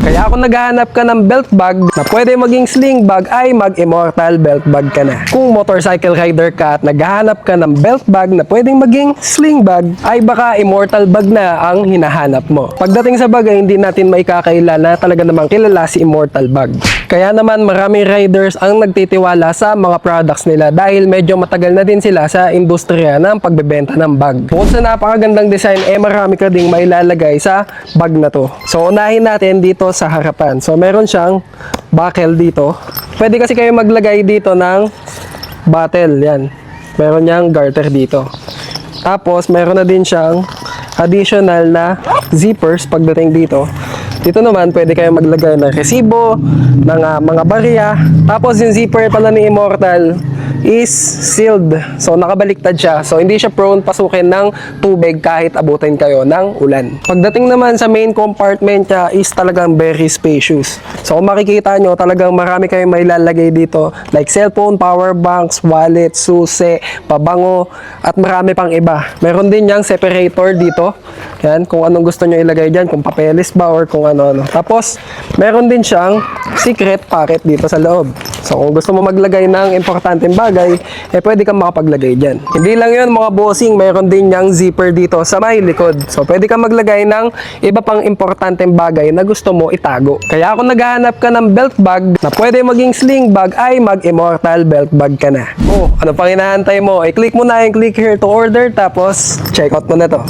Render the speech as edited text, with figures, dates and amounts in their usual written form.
Kaya kung naghahanap ka ng belt bag na pwede maging sling bag ay mag-Immortal belt bag ka na. Kung motorcycle rider ka at naghahanap ka ng belt bag na pwedeng maging sling bag ay baka Immortal bag na ang hinahanap mo. Pagdating sa bagay, hindi natin maikakaila na talaga namang kilala si Immortal bag. Kaya naman maraming riders ang nagtitiwala sa mga products nila dahil medyo matagal na din sila sa industriya ng pagbebenta ng bag. Bukod sa napakagandang design, marami ka ding mailalagay sa bag na to. So unahin natin dito sa harapan. So meron siyang buckle dito. Pwede kasi kayo maglagay dito ng bottle. Yan. Meron niyang garter dito. Tapos meron na din siyang additional na zippers pagdating dito. Dito naman pwede kayo maglagay ng resibo, ng mga barya. Tapos yung zipper pala ni Immortal is sealed. So nakabaliktad siya. So hindi siya prone pasukin ng tubig kahit abutin kayo ng ulan. Pagdating naman sa main compartment niya is talagang very spacious. So kung makikita nyo, talagang marami kayong mailalagay dito like cellphone, power banks, wallet, susi, pabango, at marami pang iba. Meron din yang separator dito. Yan, kung anong gusto nyo ilagay dyan, kung papeles ba or kung ano-ano. Tapos, meron din siyang secret pocket dito sa loob. So kung gusto mo maglagay ng importanteng bagay, pwede kang makapaglagay dyan. Hindi lang yun mga bossing, mayroon din yang zipper dito sa may likod. So pwede kang maglagay ng iba pang importanteng bagay na gusto mo itago. Kaya kung naghahanap ka ng belt bag na pwede maging sling bag ay mag-Immortal belt bag ka na. Ano pang hinahantay mo? I-click mo na yung click here to order tapos check out mo na to.